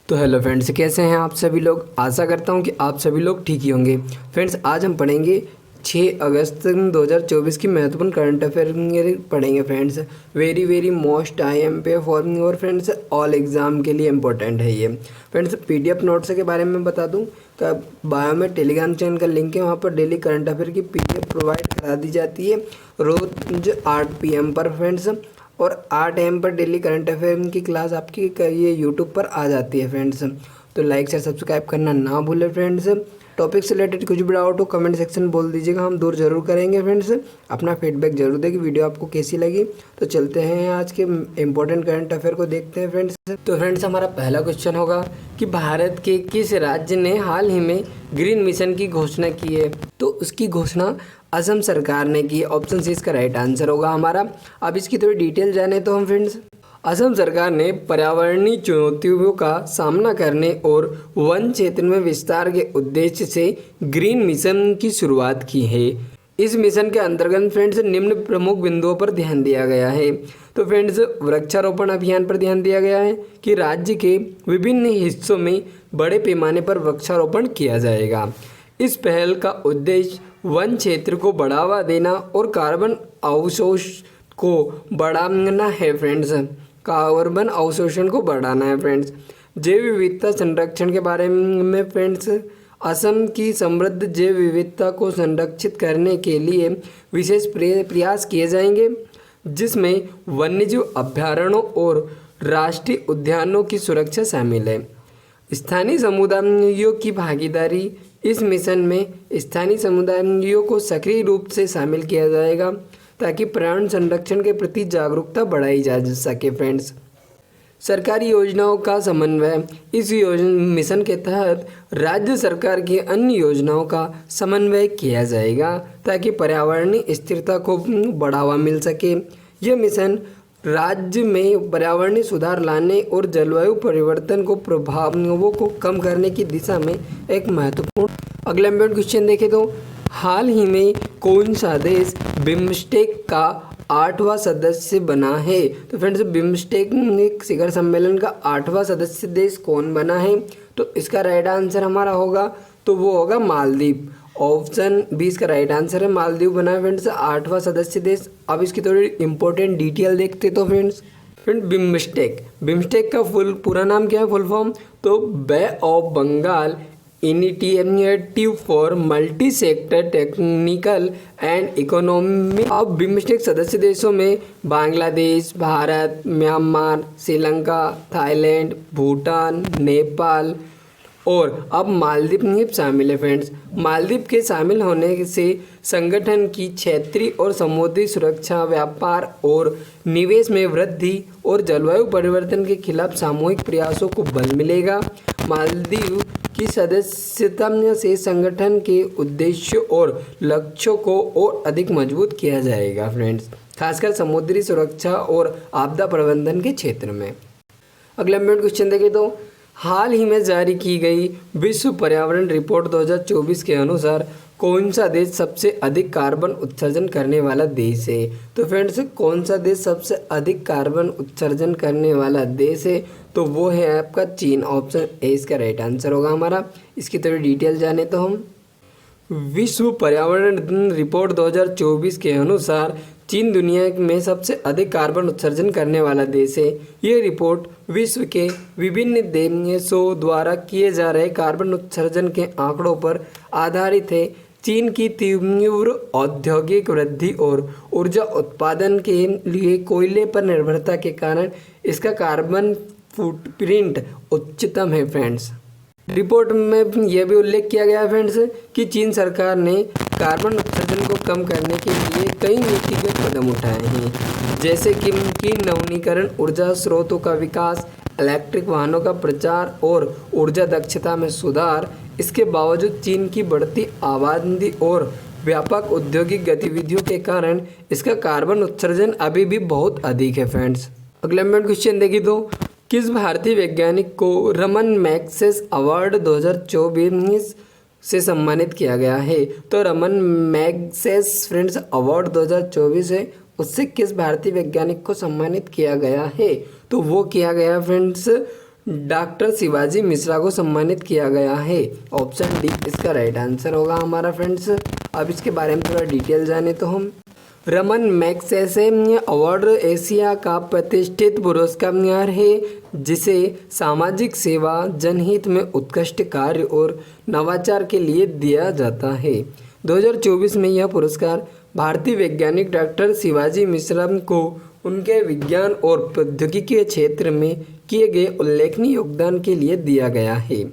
तो hello friends, कैसे हैं आप सभी लोग। आशा करता हूं कि आप सभी लोग ठीक ही होंगे। फ्रेंड्स, आज हम पढ़ेंगे 6 अगस्त 2024 की महत्वपूर्ण करंट अफेयर पढ़ेंगे। Friends, very most IMP forming और फ्रेंड्स ऑल एग्ज़ाम के लिए इम्पोर्टेंट है ये। फ्रेंड्स, PDF नोट्स के बारे में बता दूं तो बायो में टेलीग्राम चैनल का लिंक है, वहाँ पर डेली करंट अफेयर की PDF प्रोवाइड करा दी जाती है रोज़ 8 PM पर फ्रेंड्स। और 8 AM पर डेली करंट अफेयर की क्लास आपकी ये यूट्यूब पर आ जाती है फ्रेंड्स। तो लाइक शेयर सब्सक्राइब करना ना भूलें फ्रेंड्स। टॉपिक से रिलेटेड कुछ भी डाउट हो कमेंट सेक्शन में बोल दीजिएगा, हम दूर जरूर करेंगे फ्रेंड्स। अपना फीडबैक जरूर दें कि वीडियो आपको कैसी लगी। तो चलते हैं आज के इंपॉर्टेंट करंट अफेयर को देखते हैं फ्रेंड्स। तो फ्रेंड्स, हमारा पहला क्वेश्चन होगा कि भारत के किस राज्य ने हाल ही में ग्रीन मिशन की घोषणा की है। तो उसकी घोषणा असम सरकार ने की। ऑप्शन सी इसका राइट आंसर होगा हमारा। अब इसकी थोड़ी डिटेल जाने तो हम फ्रेंड्स, असम सरकार ने पर्यावरणीय चुनौतियों का सामना करने और वन क्षेत्र में विस्तार के उद्देश्य से ग्रीन मिशन की शुरुआत की है। इस मिशन के अंतर्गत फ्रेंड्स निम्न प्रमुख बिंदुओं पर ध्यान दिया गया है। तो फ्रेंड्स, वृक्षारोपण अभियान पर ध्यान दिया गया है कि राज्य के विभिन्न हिस्सों में बड़े पैमाने पर वृक्षारोपण किया जाएगा। इस पहल का उद्देश्य वन क्षेत्र को बढ़ावा देना और कार्बन अवशोषण को बढ़ाना है फ्रेंड्स। कार्बन अवशोषण को बढ़ाना है फ्रेंड्स। जैव विविधता संरक्षण के बारे में फ्रेंड्स, असम की समृद्ध जैव विविधता को संरक्षित करने के लिए विशेष प्रयास किए जाएंगे, जिसमें वन्यजीव अभयारण्यों और राष्ट्रीय उद्यानों की सुरक्षा शामिल है। स्थानीय समुदायों की भागीदारी, इस मिशन में स्थानीय समुदायों को सक्रिय रूप से शामिल किया जाएगा ताकि पर्यावरण संरक्षण के प्रति जागरूकता बढ़ाई जा सके फ्रेंड्स। सरकारी योजनाओं का समन्वय, इस मिशन के तहत राज्य सरकार की अन्य योजनाओं का समन्वय किया जाएगा ताकि पर्यावरणीय स्थिरता को बढ़ावा मिल सके। यह मिशन राज्य में पर्यावरणीय सुधार लाने और जलवायु परिवर्तन को प्रभावों को कम करने की दिशा में एक महत्वपूर्ण। अगला इम्पोर्टेंट क्वेश्चन देखें तो हाल ही में कौन सा देश बिम्स्टेक का 8वां सदस्य बना है। तो फ्रेंड्स, बिम्स्टेक शिखर सम्मेलन का 8वां सदस्य देश कौन बना है। तो इसका राइट आंसर हमारा होगा तो वो होगा मालदीव। ऑप्शन 20 का राइट आंसर है, मालदीव बना है फ्रेंड्स 8वां सदस्य देश। अब इसकी थोड़ी इंपॉर्टेंट डिटेल देखते तो फ्रेंड्स, बिम्स्टेक का पूरा नाम क्या है, फुल फॉर्म। तो bay of Bengal initiative for multi sector technical and economy. अब बिम्स्टेक सदस्य देशों में बांग्लादेश, भारत, म्यांमार, श्रीलंका, थाईलैंड, भूटान, नेपाल और अब मालदीव शामिल है फ्रेंड्स। मालदीव के शामिल होने से संगठन की क्षेत्रीय और समुद्री सुरक्षा, व्यापार और निवेश में वृद्धि और जलवायु परिवर्तन के खिलाफ सामूहिक प्रयासों को बल मिलेगा। मालदीव की सदस्यता से संगठन के उद्देश्यों और लक्ष्यों को और अधिक मजबूत किया जाएगा फ्रेंड्स, खासकर समुद्री सुरक्षा और आपदा प्रबंधन के क्षेत्र में। अगला इम्पोर्टेंट क्वेश्चन देखें तो हाल ही में जारी की गई विश्व पर्यावरण रिपोर्ट 2024 के अनुसार कौन सा देश सबसे अधिक कार्बन उत्सर्जन करने वाला देश है। तो फ्रेंड्स, कौन सा देश सबसे अधिक कार्बन उत्सर्जन करने वाला देश है, तो वो है आपका चीन। ऑप्शन ए इसका राइट आंसर होगा हमारा। इसकी थोड़ी डिटेल जाने तो हम, विश्व पर्यावरण रिपोर्ट 2024 के अनुसार चीन दुनिया में सबसे अधिक कार्बन उत्सर्जन करने वाला देश है। ये रिपोर्ट विश्व के विभिन्न देशों द्वारा किए जा रहे कार्बन उत्सर्जन के आंकड़ों पर आधारित है। चीन की तीव्र औद्योगिक वृद्धि और ऊर्जा उत्पादन के लिए कोयले पर निर्भरता के कारण इसका कार्बन फुटप्रिंट उच्चतम है फ्रेंड्स। रिपोर्ट में यह भी उल्लेख किया गया है फ्रेंड्स कि चीन सरकार ने कार्बन उत्सर्जन को कम करने के लिए कई नीतिगत कदम उठाए हैं, जैसे कि नवीनीकरण ऊर्जा स्रोतों का विकास, इलेक्ट्रिक वाहनों का प्रचार और ऊर्जा दक्षता में सुधार। इसके बावजूद चीन की बढ़ती आबादी और व्यापक औद्योगिक गतिविधियों के कारण इसका कार्बन उत्सर्जन अभी भी बहुत अधिक है फ्रेंड्स। अगला क्वेश्चन देखिए तो किस भारतीय वैज्ञानिक को रमन मैग्सेस अवार्ड 2024 से सम्मानित किया गया है। तो रमन मैग्सेस फ्रेंड्स अवार्ड 2024 है, उससे किस भारतीय वैज्ञानिक को सम्मानित किया गया है, तो वो किया गया फ्रेंड्स डॉक्टर शिवाजी मिश्रा को सम्मानित किया गया है। ऑप्शन डी इसका राइट आंसर होगा हमारा फ्रेंड्स। अब इसके बारे में थोड़ा डिटेल जाने तो हम रमन मैग्सेसे अवार्ड एशिया का प्रतिष्ठित पुरस्कार है जिसे सामाजिक सेवा, जनहित में उत्कृष्ट कार्य और नवाचार के लिए दिया जाता है। 2024 में यह पुरस्कार भारतीय वैज्ञानिक डॉक्टर शिवाजी मिश्रा को उनके विज्ञान और प्रौद्योगिकी के क्षेत्र में किए गए उल्लेखनीय योगदान के लिए दिया गया है।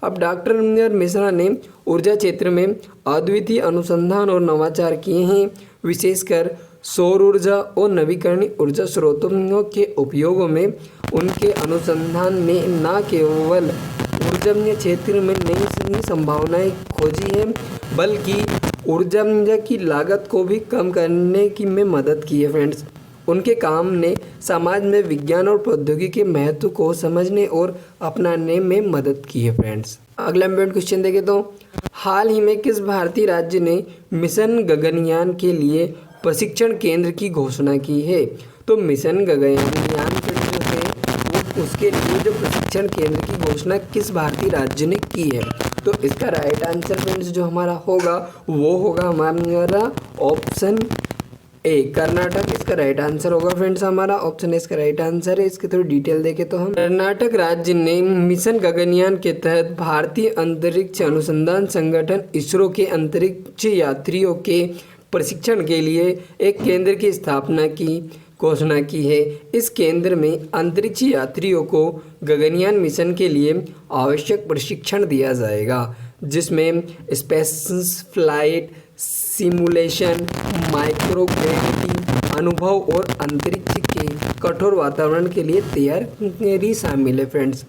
अब डॉक्टर मिश्रा ने ऊर्जा क्षेत्र में अद्वितीय अनुसंधान और नवाचार किए हैं, विशेषकर सौर ऊर्जा और नवीकरणीय ऊर्जा स्रोतों के उपयोग में। उनके अनुसंधान ने न केवल ऊर्जा क्षेत्र में नई संभावनाएं खोजी हैं, बल्कि ऊर्जा की लागत को भी कम करने की में मदद की है फ्रेंड्स। उनके काम ने समाज में विज्ञान और प्रौद्योगिकी के महत्व को समझने और अपनाने में मदद की है फ्रेंड्स। अगला इम्पोर्टेंट क्वेश्चन देखें तो हाल ही में किस भारतीय राज्य ने मिशन गगनयान के लिए प्रशिक्षण केंद्र की घोषणा की है? तो मिशन गगनयान के जो है वो उसके लिए जो प्रशिक्षण केंद्र की घोषणा किस भारतीय राज्य ने की है? तो इसका राइट आंसर फ्रेंड्स जो हमारा होगा वो होगा हमारा ऑप्शन ए कर्नाटक। इसका राइट आंसर होगा फ्रेंड्स हमारा ऑप्शन ए इसका राइट आंसर है। इसके थोड़ी डिटेल देखें तो हम कर्नाटक राज्य ने मिशन गगनयान के तहत भारतीय अंतरिक्ष अनुसंधान संगठन इसरो के अंतरिक्ष यात्रियों के प्रशिक्षण के लिए एक केंद्र की स्थापना की घोषणा की है। इस केंद्र में अंतरिक्ष यात्रियों को गगनयान मिशन के लिए आवश्यक प्रशिक्षण दिया जाएगा, जिसमें स्पेस फ्लाइट सिमुलेशन, माइक्रोग्रेविटी अनुभव और अंतरिक्ष के कठोर वातावरण के लिए तैयारी शामिल है फ्रेंड्स।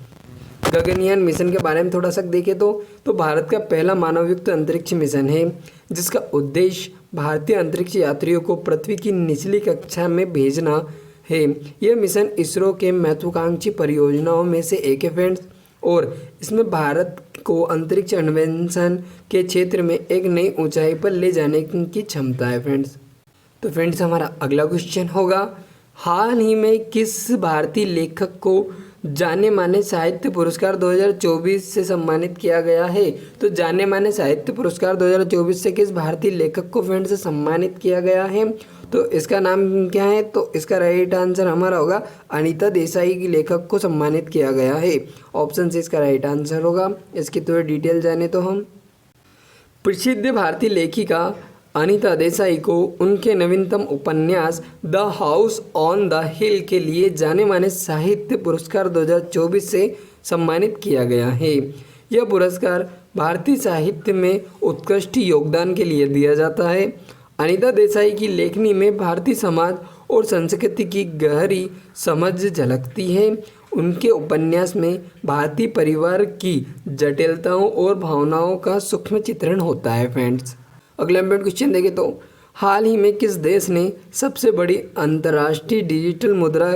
गगनयान मिशन के बारे में थोड़ा सा देखें तो भारत का पहला मानवयुक्त अंतरिक्ष मिशन है, जिसका उद्देश्य भारतीय अंतरिक्ष यात्रियों को पृथ्वी की निचली कक्षा में भेजना है। यह मिशन इसरो के महत्वाकांक्षी परियोजनाओं में से एक है फ्रेंड्स, और इसमें भारत को अंतरिक्ष अन्वेषण के क्षेत्र में एक नई ऊंचाई पर ले जाने की क्षमता है फ्रेंड्स। तो फ्रेंड्स हमारा अगला क्वेश्चन होगा हाल ही में किस भारतीय लेखक को जाने माने साहित्य पुरस्कार 2024 से सम्मानित किया गया है? तो जाने माने साहित्य पुरस्कार 2024 से किस भारतीय लेखक को फ्रेंड्स सम्मानित किया गया है? तो इसका नाम क्या है? तो इसका राइट आंसर हमारा होगा अनीता देसाई की लेखक को सम्मानित किया गया है। ऑप्शन से इसका राइट आंसर होगा। इसकी थोड़ी डिटेल जाने तो हम प्रसिद्ध भारतीय लेखिका अनीता देसाई को उनके नवीनतम उपन्यास द हाउस ऑन द हिल के लिए जाने माने साहित्य पुरस्कार 2024 से सम्मानित किया गया है। यह पुरस्कार भारतीय साहित्य में उत्कृष्ट योगदान के लिए दिया जाता है। अनीता देसाई की लेखनी में भारतीय समाज और संस्कृति की गहरी समझ झलकती है। उनके उपन्यास में भारतीय परिवार की जटिलताओं और भावनाओं का सूक्ष्म चित्रण होता है फ्रेंड्स। अगला इम्पोर्टेंट क्वेश्चन देखें तो हाल ही में किस देश ने सबसे बड़ी अंतर्राष्ट्रीय डिजिटल मुद्रा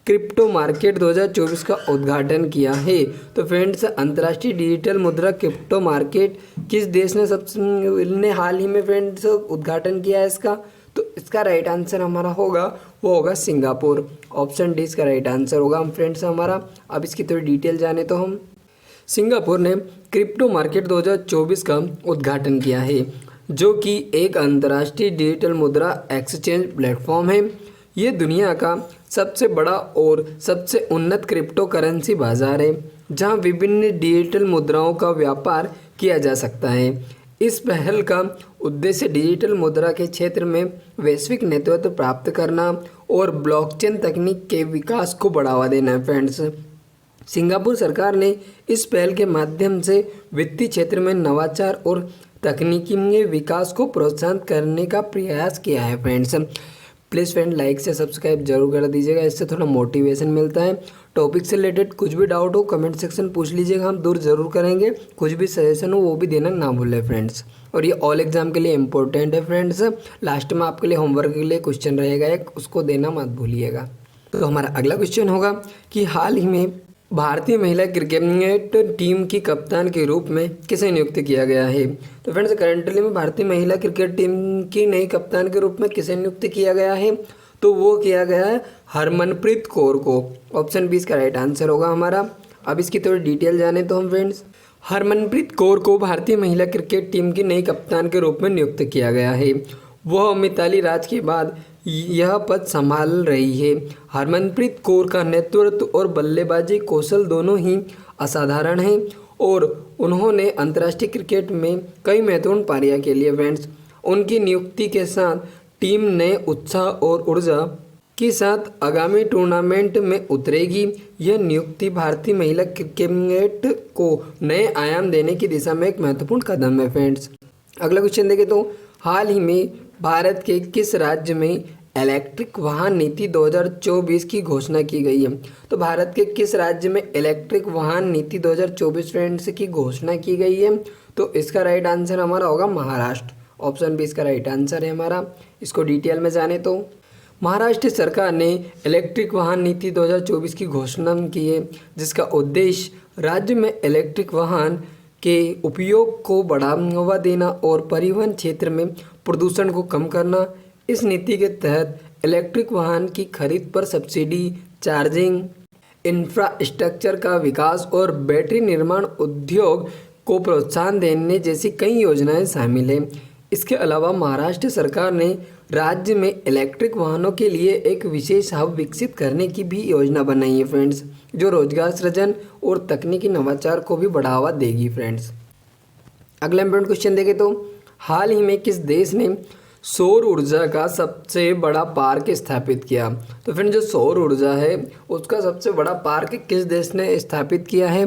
क्रिप्टो मार्केट 2024 का उद्घाटन किया है? तो फ्रेंड्स अंतर्राष्ट्रीय डिजिटल मुद्रा क्रिप्टो मार्केट किस देश ने हाल ही में फ्रेंड्स उद्घाटन किया है इसका? तो इसका राइट आंसर हमारा होगा वो होगा सिंगापुर। ऑप्शन डी इसका राइट आंसर होगा हम फ्रेंड्स हमारा। अब इसकी थोड़ी डिटेल जाने तो हम सिंगापुर ने क्रिप्टो मार्केट 2024 का उद्घाटन किया है, जो कि एक अंतर्राष्ट्रीय डिजिटल मुद्रा एक्सचेंज प्लेटफॉर्म है। ये दुनिया का सबसे बड़ा और सबसे उन्नत क्रिप्टो करेंसी बाजार है, जहां विभिन्न डिजिटल मुद्राओं का व्यापार किया जा सकता है। इस पहल का उद्देश्य डिजिटल मुद्रा के क्षेत्र में वैश्विक नेतृत्व प्राप्त करना और ब्लॉकचेन तकनीक के विकास को बढ़ावा देना है फ्रेंड्स। सिंगापुर सरकार ने इस पहल के माध्यम से वित्तीय क्षेत्र में नवाचार और तकनीकी में विकास को प्रोत्साहित करने का प्रयास किया है फ्रेंड्स। प्लीज़ फ्रेंड लाइक से सब्सक्राइब जरूर कर दीजिएगा, इससे थोड़ा मोटिवेशन मिलता है। टॉपिक से रिलेटेड कुछ भी डाउट हो कमेंट सेक्शन पूछ लीजिएगा, हम दूर जरूर करेंगे। कुछ भी सजेशन हो वो भी देना ना भूलें फ्रेंड्स। और ये ऑल एग्जाम के लिए इंपॉर्टेंट है फ्रेंड्स। लास्ट में आपके लिए होमवर्क के लिए क्वेश्चन रहेगा एक, उसको देना मत भूलिएगा। तो हमारा अगला क्वेश्चन होगा कि हाल ही में भारतीय महिला क्रिकेट टीम की कप्तान के रूप में किसे नियुक्त किया गया है? तो फ्रेंड्स करंटली में भारतीय महिला क्रिकेट टीम की नई कप्तान के रूप में किसे नियुक्त किया गया है? तो वो किया गया है हरमनप्रीत कौर को। ऑप्शन बी इसका राइट आंसर होगा हमारा। अब इसकी थोड़ी डिटेल जाने तो हम फ्रेंड्स, हरमनप्रीत कौर को भारतीय महिला क्रिकेट टीम की नई कप्तान के रूप में नियुक्त किया गया है। वह मिताली राज के बाद यह पद संभाल रही है। हरमनप्रीत कौर का नेतृत्व और बल्लेबाजी कौशल दोनों ही असाधारण हैं और उन्होंने अंतर्राष्ट्रीय क्रिकेट में कई महत्वपूर्ण पारियां खेली है फ्रेंड्स। उनकी नियुक्ति के साथ टीम नए उत्साह और ऊर्जा के साथ आगामी टूर्नामेंट में उतरेगी। यह नियुक्ति भारतीय महिला क्रिकेट को नए आयाम देने की दिशा में एक महत्वपूर्ण कदम है फ्रेंड्स। अगला क्वेश्चन देखें तो हाल ही में भारत के किस राज्य में इलेक्ट्रिक वाहन नीति 2024 की घोषणा की गई है? तो भारत के किस राज्य में इलेक्ट्रिक वाहन नीति 2024 फ्रेंड्स की घोषणा की गई है? तो इसका राइट आंसर हमारा होगा महाराष्ट्र। ऑप्शन बी इसका राइट आंसर है हमारा। इसको डिटेल में जाने तो महाराष्ट्र सरकार ने इलेक्ट्रिक वाहन नीति 2024 की घोषणा की है, जिसका उद्देश्य राज्य में इलेक्ट्रिक वाहन के उपयोग को बढ़ावा देना और परिवहन क्षेत्र में प्रदूषण को कम करना। इस नीति के तहत इलेक्ट्रिक वाहन की खरीद पर सब्सिडी, चार्जिंग इंफ्रास्ट्रक्चर का विकास और बैटरी निर्माण उद्योग को प्रोत्साहन देने जैसी कई योजनाएं शामिल हैं। इसके अलावा महाराष्ट्र सरकार ने राज्य में इलेक्ट्रिक वाहनों के लिए एक विशेष हब विकसित करने की भी योजना बनाई है फ्रेंड्स, जो रोजगार सृजन और तकनीकी नवाचार को भी बढ़ावा देगी फ्रेंड्स। अगला इंपॉर्टेंट क्वेश्चन देखें तो हाल ही में किस देश ने सौर ऊर्जा का सबसे बड़ा पार्क स्थापित किया? तो फ्रेंड्स जो सौर ऊर्जा है उसका सबसे बड़ा पार्क किस देश ने स्थापित किया है?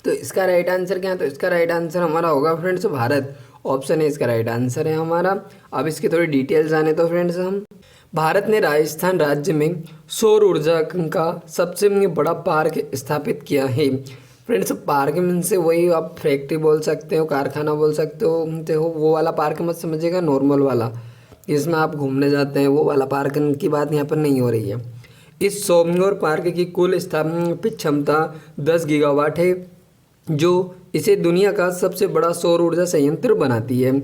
तो इसका राइट आंसर क्या है? तो इसका राइट आंसर हमारा होगा फ्रेंड्स भारत। ऑप्शन है इसका राइट आंसर है हमारा। अब इसकी थोड़ी डिटेल जाने तो फ्रेंड्स हम, भारत ने राजस्थान राज्य में सौर ऊर्जा का सबसे बड़ा पार्क स्थापित किया है। फ्रेंड्स पार्क में से वही आप फैक्ट्री बोल सकते हो, कारखाना बोल सकते हो, वो वाला पार्क मत समझिएगा, नॉर्मल वाला जिसमें आप घूमने जाते हैं वो वाला पार्क की बात यहाँ पर नहीं हो रही है। इस सौर पार्क की कुल स्थापित क्षमता 10 गीगावाट है, जो इसे दुनिया का सबसे बड़ा सौर ऊर्जा संयंत्र बनाती है।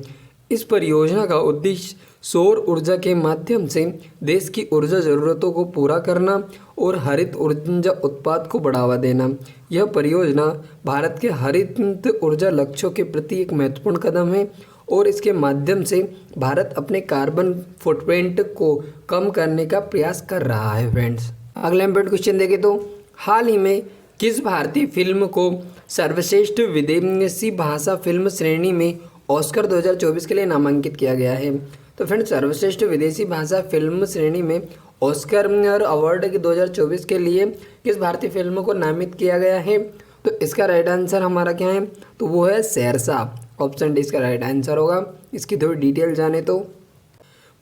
इस परियोजना का उद्देश्य सौर ऊर्जा के माध्यम से देश की ऊर्जा ज़रूरतों को पूरा करना और हरित ऊर्जा उत्पाद को बढ़ावा देना। यह परियोजना भारत के हरित ऊर्जा लक्ष्यों के प्रति एक महत्वपूर्ण कदम है और इसके माध्यम से भारत अपने कार्बन फुटप्रिंट को कम करने का प्रयास कर रहा है फ्रेंड्स। अगला इंपॉर्टेंट क्वेश्चन देखें तो हाल ही में किस भारतीय फिल्म को सर्वश्रेष्ठ विदेशी भाषा फिल्म श्रेणी में ऑस्कर 2024 के लिए नामांकित किया गया है? तो फ्रेंड्स सर्वश्रेष्ठ विदेशी भाषा फिल्म श्रेणी में ऑस्कर अवार्ड के 2024 के लिए किस भारतीय फिल्म को नामित किया गया है? तो इसका राइट आंसर हमारा क्या है? तो वो है शेरशाह। ऑप्शन डी इसका राइट आंसर होगा। इसकी थोड़ी डिटेल जाने तो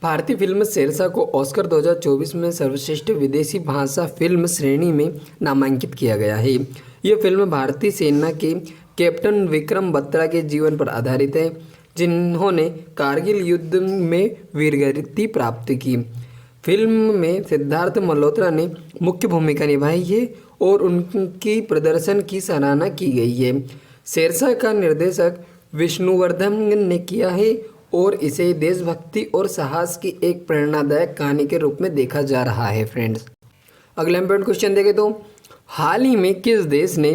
भारतीय फिल्म शेरशाह को ऑस्कर 2024 में सर्वश्रेष्ठ विदेशी भाषा फिल्म श्रेणी में नामांकित किया गया है। यह फिल्म भारतीय सेना के कैप्टन विक्रम बत्रा के जीवन पर आधारित है, जिन्होंने कारगिल युद्ध में वीरगति प्राप्त की। फिल्म में सिद्धार्थ मल्होत्रा ने मुख्य भूमिका निभाई है और उनकी प्रदर्शन की सराहना की गई है। शेरशाह का निर्देशक विष्णुवर्धन ने किया है और इसे देशभक्ति और साहस की एक प्रेरणादायक कहानी के रूप में देखा जा रहा है फ्रेंड्स। अगला इंपॉर्टेंट क्वेश्चन देखें तो हाल ही में किस देश ने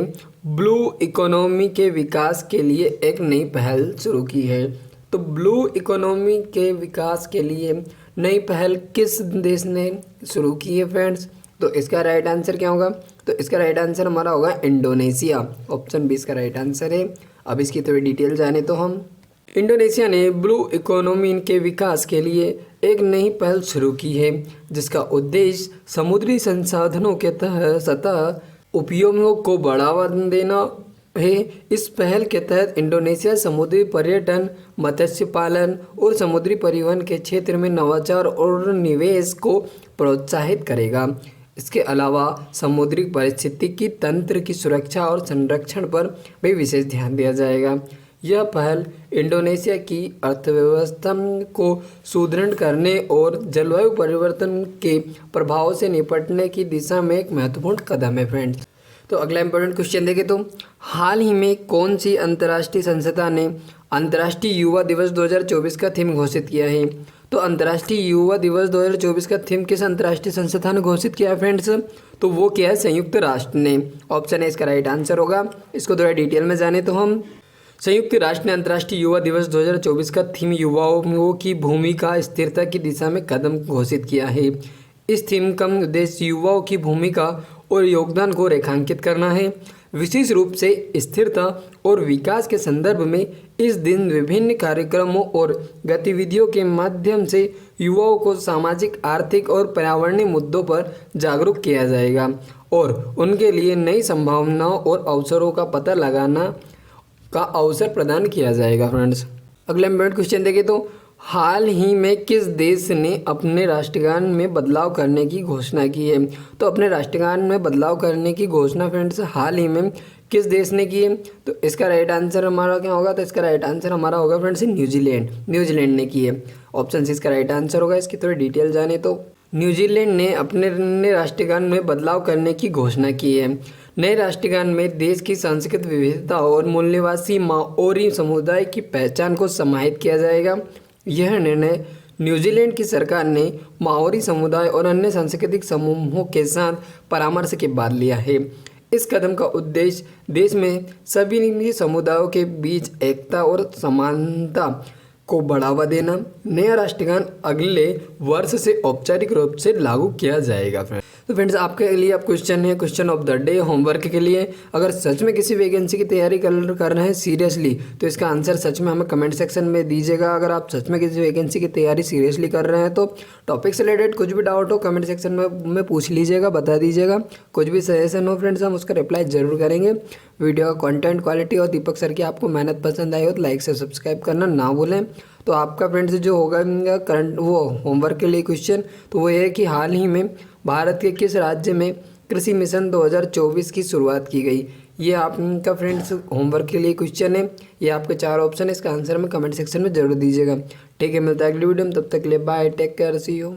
ब्लू इकोनॉमी के विकास के लिए एक नई पहल शुरू की है? तो ब्लू इकोनॉमी के विकास के लिए नई पहल किस देश ने शुरू की है फ्रेंड्स? तो इसका राइट आंसर क्या होगा? तो इसका राइट आंसर हमारा होगा इंडोनेशिया। ऑप्शन बी इसका राइट आंसर है। अब इसकी थोड़ी डिटेल जाने तो हम, इंडोनेशिया ने ब्लू इकोनॉमी के विकास के लिए एक नई पहल शुरू की है, जिसका उद्देश्य समुद्री संसाधनों के सतह उपयोगों को बढ़ावा देना है। इस पहल के तहत इंडोनेशिया समुद्री पर्यटन, मत्स्य पालन और समुद्री परिवहन के क्षेत्र में नवाचार और निवेश को प्रोत्साहित करेगा। इसके अलावा समुद्री पारिस्थितिकी तंत्र की सुरक्षा और संरक्षण पर भी विशेष ध्यान दिया जाएगा। यह पहल इंडोनेशिया की अर्थव्यवस्था को सुदृढ़ करने और जलवायु परिवर्तन के प्रभाव से निपटने की दिशा में एक महत्वपूर्ण कदम है फ्रेंड्स। तो अगला इंपॉर्टेंट क्वेश्चन देखें तो हाल ही में कौन सी अंतर्राष्ट्रीय संस्था ने अंतर्राष्ट्रीय युवा दिवस 2024 का थीम घोषित किया है? तो अंतर्राष्ट्रीय युवा दिवस 2024 का थीम किस अंतर्राष्ट्रीय संस्था ने घोषित किया है फ्रेंड्स? तो वो क्या है? संयुक्त राष्ट्र ने। ऑप्शन है इसका राइट आंसर होगा। इसको थोड़ा डिटेल में जाने तो हम संयुक्त राष्ट्र ने अंतर्राष्ट्रीय युवा दिवस 2024 का थीम युवाओं की भूमिका स्थिरता की दिशा में कदम घोषित किया है। इस थीम का उद्देश्य युवाओं की भूमिका और योगदान को रेखांकित करना है। विशेष रूप से स्थिरता और विकास के संदर्भ में इस दिन विभिन्न कार्यक्रमों और गतिविधियों के माध्यम से युवाओं को सामाजिक, आर्थिक और पर्यावरणीय मुद्दों पर जागरूक किया जाएगा और उनके लिए नई संभावनाओं और अवसरों का पता लगाना का अवसर प्रदान किया जाएगा फ्रेंड्स। अगला इम्पोर्टेंट क्वेश्चन देखें तो हाल ही में किस देश ने अपने राष्ट्रगान में बदलाव करने की घोषणा की है? तो अपने राष्ट्रगान में बदलाव करने की घोषणा फ्रेंड्स हाल ही में किस देश ने की है? तो इसका राइट आंसर हमारा क्या होगा? तो इसका राइट आंसर हमारा होगा फ्रेंड्स न्यूजीलैंड। न्यूजीलैंड ने की है। ऑप्शन सी इसका राइट आंसर होगा। इसकी थोड़ी डिटेल जाने तो न्यूजीलैंड ने अपने राष्ट्रगान में बदलाव करने की घोषणा की है। नए राष्ट्रगान में देश की सांस्कृतिक विविधता और मूल्यवासी माओरी समुदाय की पहचान को समाहित किया जाएगा। यह निर्णय न्यूजीलैंड की सरकार ने माओरी समुदाय और अन्य सांस्कृतिक समूहों के साथ परामर्श के बाद लिया है। इस कदम का उद्देश्य देश में सभी समुदायों के बीच एकता और समानता को बढ़ावा देना। नया राष्ट्रगान अगले वर्ष से औपचारिक रूप से लागू किया जाएगा। तो फ्रेंड्स आपके लिए अब क्वेश्चन है, question of the day homework के लिए। अगर सच में किसी वैकेंसी की तैयारी कर रहे हैं सीरियसली, तो इसका आंसर सच में हमें कमेंट सेक्शन में दीजिएगा। अगर आप सच में किसी वैकेंसी की तैयारी सीरियसली कर रहे हैं तो टॉपिक से रिलेटेड कुछ भी डाउट हो कमेंट सेक्शन में पूछ लीजिएगा, बता दीजिएगा। कुछ भी सजेशन हो फ्रेंड्स हम उसका रिप्लाई जरूर करेंगे। वीडियो का कंटेंट क्वालिटी और दीपक सर की आपको मेहनत पसंद आई हो तो लाइक से सब्सक्राइब करना ना भूलें। तो आपका फ्रेंड्स जो होगा करंट वो होमवर्क के लिए क्वेश्चन, तो वो ये है कि हाल ही में भारत के किस राज्य में कृषि मिशन 2024 की शुरुआत की गई? ये आपका फ्रेंड्स होमवर्क के लिए क्वेश्चन है। ये आपके 4 ऑप्शन है। इसका आंसर में कमेंट सेक्शन में जरूर दीजिएगा। ठीक है, मिलता है अगली वीडियो में। तब तक के लिए bye, take care, see you.